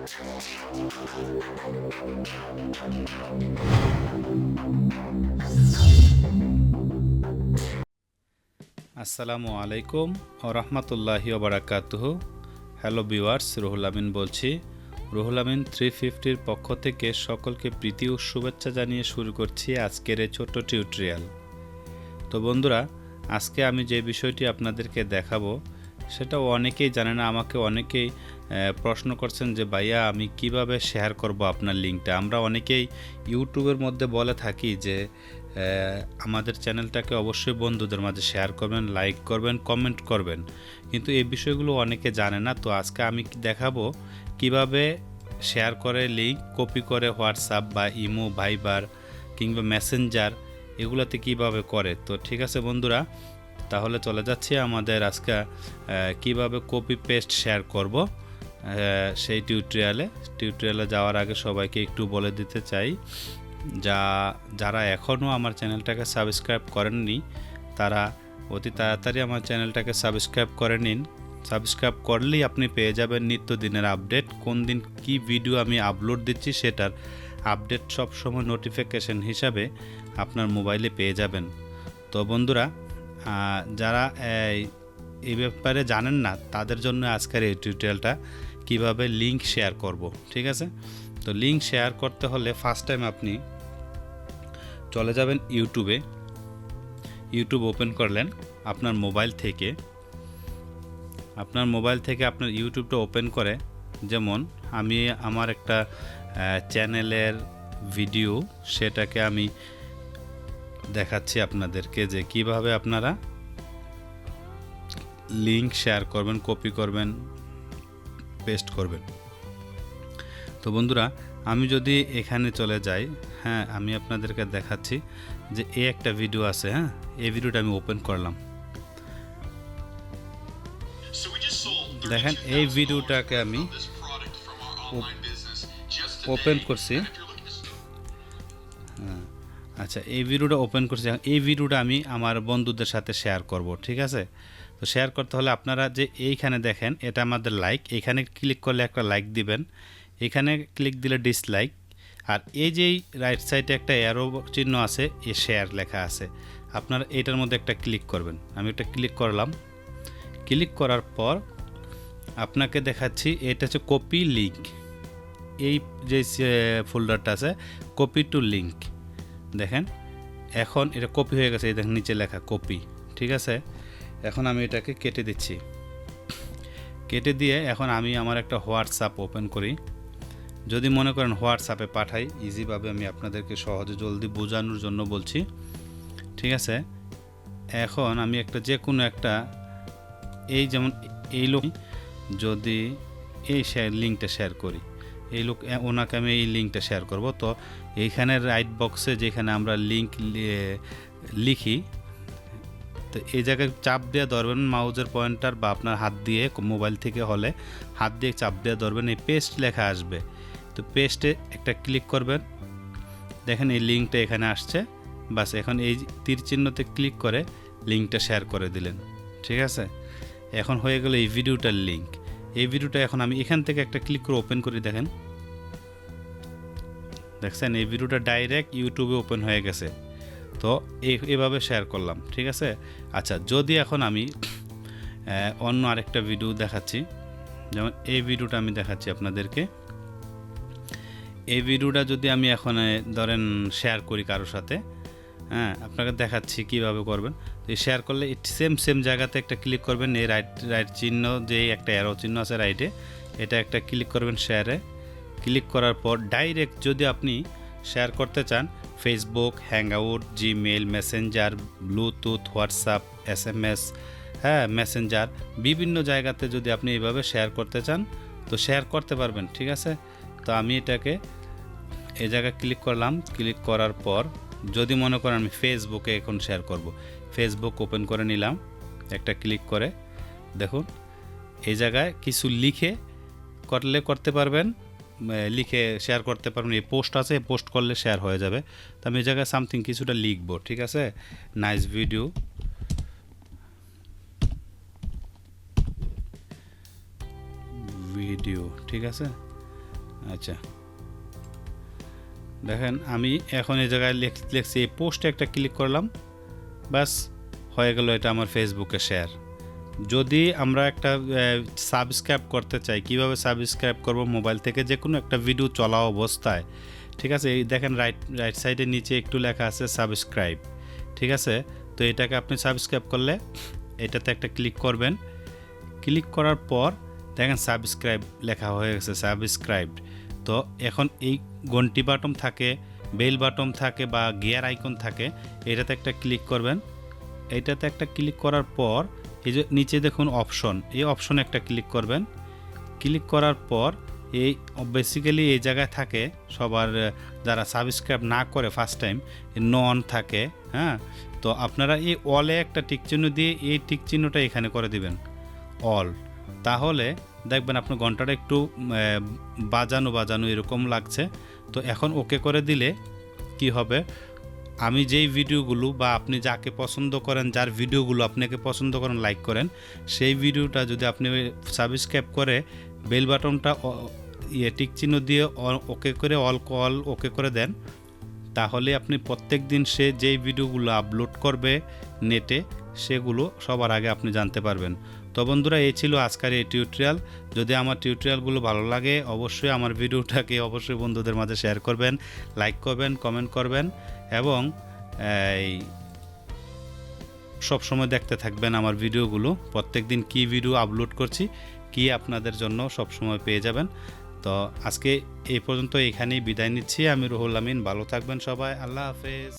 আসসালামু আলাইকুম ওয়া রাহমাতুল্লাহি ওয়া বারাকাতুহু। হ্যালো ভিউয়ার্স, রুহুল আমিন বলছি। রুহুল আমিন 350 পক্ষ থেকে সকলকে প্রীতি ও শুভেচ্ছা জানিয়ে শুরু করছি আজকের এই ছোট্ট টিউটোরিয়াল। তো বন্ধুরা, আজকে আমি যে বিষয়টি আপনাদেরকে দেখাবো সেটা অনেকেই জানে না। আমাকে অনেকেই প্রশ্ন করছেন যে ভাইয়া আমি কিভাবে শেয়ার করব আপনার লিঙ্কটা। আমরা অনেকেই ইউটিউবের মধ্যে বলে থাকি যে আমাদের চ্যানেলটাকে অবশ্যই বন্ধুদের মাঝে শেয়ার করবেন, লাইক করবেন, কমেন্ট করবেন, কিন্তু এই বিষয়গুলো অনেকে জানে না। তো আজকে আমি দেখাবো কিভাবে শেয়ার করে লিঙ্ক কপি করে হোয়াটসঅ্যাপ বা ইমো, ভাইবার কিংবা মেসেঞ্জার এগুলোতে কিভাবে করে। তো ঠিক আছে বন্ধুরা, তাহলে চলে যাচ্ছি আমাদের আজকে কিভাবে কপি পেস্ট শেয়ার করব সেই টিউটোরিয়ালে যাওয়ার আগে সবাইকে একটু বলে দিতে চাই, যারা এখনও আমার চ্যানেলটাকে সাবস্ক্রাইব করেননি তারা অতি তাড়াতাড়ি আমার চ্যানেলটাকে সাবস্ক্রাইব করে নিন। সাবস্ক্রাইব করলেই আপনি পেয়ে যাবেন নিত্যদিনের আপডেট। কোন দিন কি ভিডিও আমি আপলোড দিচ্ছি সেটার আপডেট সবসময় নোটিফিকেশন হিসাবে আপনার মোবাইলে পেয়ে যাবেন। তো বন্ধুরা, যারা এই ব্যাপারে জানেন না তাদের জন্য আজকের এই টিউটোরিয়ালটা কিভাবে লিঙ্ক শেয়ার করব। ঠিক আছে, তো লিঙ্ক শেয়ার করতে হলে ফার্স্ট টাইম আপনি চলে যাবেন ইউটিউব ওপেন করলেন আপনার মোবাইল থেকে। আপনার ইউটিউবটা ওপেন করে, যেমন আমি আমার একটা চ্যানেলের ভিডিও সেটাকে আমি দেখাচ্ছি আপনাদেরকে যে কিভাবে আপনারা লিঙ্ক শেয়ার করবেন, কপি করবেন, পেস্ট করবেন। তো বন্ধুরা, আমি যদি এখানে চলে যাই, হ্যাঁ আমি আপনাদেরকে দেখাচ্ছি যে এই একটা ভিডিও আছে। হ্যাঁ, এই ভিডিওটা আমি ওপেন করলাম। দেখেন এই ভিডিওটাকে আমি ওপেন করছি। আচ্ছা, এই ভিডিওটা ওপেন করছি। এই ভিডিওটা আমি আমার বন্ধুদের সাথে শেয়ার করব। ঠিক আছে, তো শেয়ার করতে হলে আপনারা যে এইখানে দেখেন এটা আমাদের লাইক, এইখানে ক্লিক করলে একটা লাইক দিবেন, এখানে ক্লিক দিলে ডিসলাইক, আর এই যে রাইট সাইডে একটা অ্যারো চিহ্ন আছে, এ শেয়ার লেখা আছে, আপনারা এইটার মধ্যে একটা ক্লিক করবেন। আমি একটা ক্লিক করলাম। ক্লিক করার পর আপনাকে দেখাচ্ছি এটা হচ্ছে কপি লিঙ্ক। এই যে ফোল্ডারটা আছে কপি টু লিঙ্ক, দেখেন এখন এটা কপি হয়ে গেছে। এই দেখেন নিচে লেখা কপি। ঠিক আছে, এখন আমি এটাকে কেটে দিচ্ছি। কেটে দিয়ে এখন আমি আমার একটা হোয়াটসঅ্যাপ ওপেন করি। যদি মনে করেন হোয়াটসঅ্যাপে পাঠাই, ইজিভাবে আমি আপনাদেরকে সহজে জলদি বোঝানোর জন্য বলছি। ঠিক আছে, এখন আমি একটা যে কোনো একটা এই যেমন এই লোক যদি এই লিঙ্কটা শেয়ার করি, এই লোক ওনাকে আমি এই লিঙ্কটা শেয়ার করব। তো এইখানে রাইট বক্সে যেখানে আমরা লিঙ্ক লিখি, তো এই জায়গায় চাপ দিয়ে ধরবেন মাউজের পয়েন্টার, বা আপনার হাত দিয়ে মোবাইল থেকে হলে হাত দিয়ে চাপ দিয়ে ধরবেন, এই পেস্ট লেখা আসবে। তো পেস্টে একটা ক্লিক করবেন, দেখেন এই লিঙ্কটা এখানে আসছে। বাস এখন এই তীর চিহ্নতে ক্লিক করে লিঙ্কটা শেয়ার করে দিলেন। ঠিক আছে, এখন হয়ে গেল এই ভিডিওটার লিঙ্ক। এই ভিডিওটা এখন আমি এখান থেকে একটা ক্লিক করে ওপেন করি। দেখছেন এই ভিডিওটা ডাইরেক্ট ইউটিউবে ওপেন হয়ে গেছে। তো এভাবে শেয়ার করলাম। ঠিক আছে, আচ্ছা যদি এখন আমি অন্য আরেকটা ভিডিও দেখাচ্ছি, যেমন এই ভিডিওটা আমি দেখাচ্ছি আপনাদেরকে। এই ভিডিওটা যদি আমি এখন ধরেন শেয়ার করি কারোর সাথে, হ্যাঁ আপনাকে দেখাচ্ছি কিভাবে করবেন। তো শেয়ার করলে সেম জায়গাতে একটা ক্লিক করবেন, এই রাইট চিহ্ন যে একটা অ্যারো চিহ্ন আছে রাইটে, এটা একটা ক্লিক করবেন শেয়ারে। ক্লিক করার পর ডাইরেক্ট যদি আপনি শেয়ার করতে চান Facebook, hangout, Gmail, Messenger, Bluetooth, WhatsApp, SMS, হ্যাঁ মেসেঞ্জার, বিভিন্ন জায়গাতে যদি আপনি এইভাবে শেয়ার করতে চান তো শেয়ার করতে পারবেন। ঠিক আছে, তো আমি এটাকে এই জায়গায় ক্লিক করলাম। ক্লিক করার পর যদি মনে করেন আমি ফেসবুকে এখন শেয়ার করব, ফেসবুক ওপেন করে নিলাম একটা ক্লিক করে। দেখুন এই জায়গায় কিছু লিখে করতে পারবেন, লিখে শেয়ার করতে পারবেন। এই পোস্ট আছে, পোস্ট করলে শেয়ার হয়ে যাবে। তো আমি এই জায়গায় সামথিং কিছুটা লিখবো। ঠিক আছে, নাইস ভিডিও, ঠিক আছে। আচ্ছা, দেখেন আমি এখন এই জায়গায় লিখছি এই পোস্টে একটা ক্লিক করলাম, ব্যাস হয়ে গেল, এটা আমার ফেসবুকে শেয়ার। যদি আমরা একটা সাবস্ক্রাইব করতে চাই, কিভাবে সাবস্ক্রাইব করব? মোবাইল থেকে যে কোনো একটা ভিডিও চলা অবস্থায়, ঠিক আছে, এই দেখেন রাইট সাইডের নিচে একটু লেখা আছে সাবস্ক্রাইব, ঠিক আছে। তো এটাকে আপনি সাবস্ক্রাইব করলে এটাতে একটা ক্লিক করবেন। ক্লিক করার পর দেখেন সাবস্ক্রাইব লেখা হয়ে গেছে, সাবস্ক্রাইবড। তো এখন এই ঘন্টি বাটন থাকে, বেল বাটন থাকে বা গিয়ার আইকন থাকে, এটাতে একটা ক্লিক করবেন। এইটাতে একটা ক্লিক করার পর এই যে নিচে দেখুন অপশন, এই অপশনে একটা ক্লিক করবেন। ক্লিক করার পর এই বেসিক্যালি এই জায়গায় থাকে সবার যারা সাবস্ক্রাইব না করে ফার্স্ট টাইম, নন থাকে, হ্যাঁ। তো আপনারা এই অলে একটা টিক চিহ্ন দিয়ে এই টিক চিহ্নটা এখানে করে দিবেন, অল। তাহলে দেখবেন আপনার ঘন্টাটা একটু বাজানো এরকম লাগছে। তো এখন ওকে করে দিলে কি হবে, আমি যেই ভিডিওগুলো বা আপনি যাকে পছন্দ করেন, যার ভিডিওগুলো আপনাকে পছন্দ করেন, লাইক করেন, সেই ভিডিওটা যদি আপনি সাবস্ক্রাইব করে বেল বাটনটা টিক চিহ্ন দিয়ে ওকে করে অল ওকে করে দেন, তাহলে আপনি প্রত্যেক দিন সে যেই ভিডিওগুলো আপলোড করবে নেটে, সেগুলো সবার আগে আপনি জানতে পারবেন। তো বন্ধুরা, এই ছিল আজকের এই টিউটোরিয়াল। যদি আমার টিউটোরিয়ালগুলো ভালো লাগে, অবশ্যই আমার ভিডিওটাকে অবশ্যই বন্ধুদের মাঝে শেয়ার করবেন, লাইক করবেন, কমেন্ট করবেন এবং এই সব সময় দেখতে থাকবেন আমার ভিডিওগুলো। প্রত্যেক দিন কী ভিডিও আপলোড করছি, কি আপনাদের জন্য সব সময় পেয়ে যাবেন। তো আজকে এই পর্যন্ত এখানেই বিদায় নিচ্ছি। আমি রুহুল আমিন, ভালো থাকবেন সবাই, আল্লাহ হাফেজ।